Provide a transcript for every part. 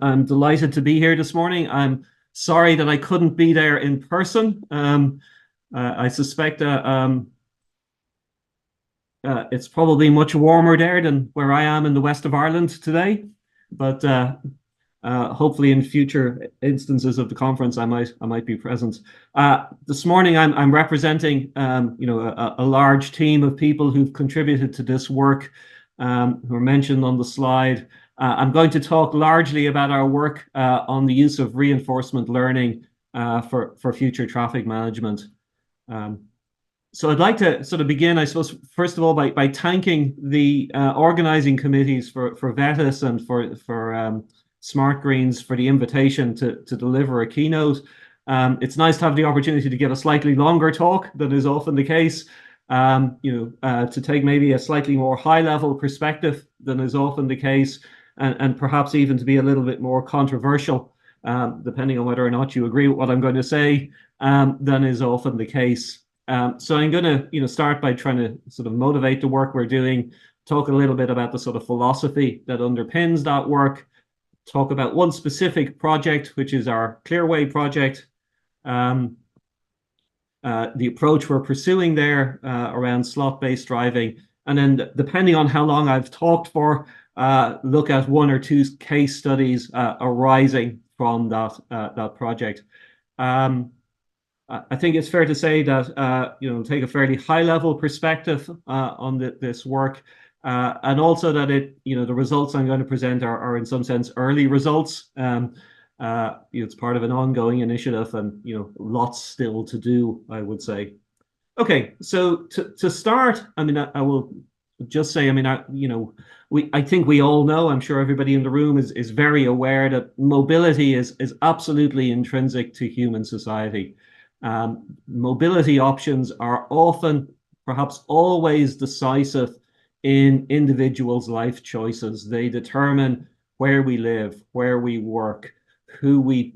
I'm delighted to be here this morning. I'm sorry that I couldn't be there in person. I suspect it's probably much warmer there than where I am in the west of Ireland today. But hopefully, in future instances of the conference, I might be present. This morning, I'm representing a large team of people who've contributed to this work, who are mentioned on the slide. I'm going to talk largely about our work on the use of reinforcement learning for future traffic management. So I'd like to sort of begin, I suppose, first of all, by thanking the organizing committees for VEHITS and for SMARTGREENS for the invitation to deliver a keynote. It's nice to have the opportunity to give a slightly longer talk than is often the case. To take maybe a slightly more high-level perspective than is often the case, and perhaps even to be a little bit more controversial, depending on whether or not you agree with what I'm going to say, than is often the case. So I'm going to start by trying to sort of motivate the work we're doing, talk a little bit about the sort of philosophy that underpins that work, talk about one specific project, which is our Clearway project, the approach we're pursuing there around slot-based driving, and then depending on how long I've talked for, look at one or two case studies arising from that project. I think it's fair to say that take a fairly high-level perspective on this work, and also that the results I'm going to present are in some sense early results. It's part of an ongoing initiative, and lots still to do, I would say. Okay, so to start, I will just say, I think we all know, I'm sure everybody in the room is very aware that mobility is absolutely intrinsic to human society. Mobility options are often, perhaps always, decisive in individuals' life choices. They determine where we live, where we work, who we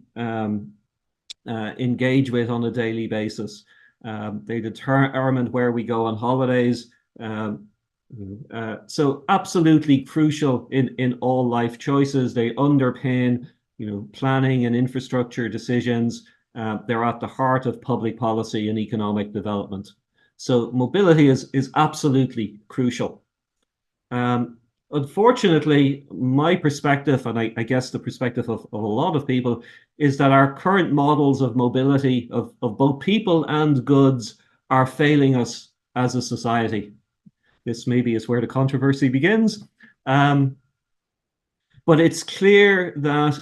engage with on a daily basis. They determine where we go on holidays. So absolutely crucial in all life choices. They underpin, planning and infrastructure decisions. They're at the heart of public policy and economic development. So mobility is absolutely crucial. Unfortunately, my perspective, and I guess the perspective of a lot of people, is that our current models of mobility of both people and goods are failing us as a society. This maybe is where the controversy begins. But it's clear that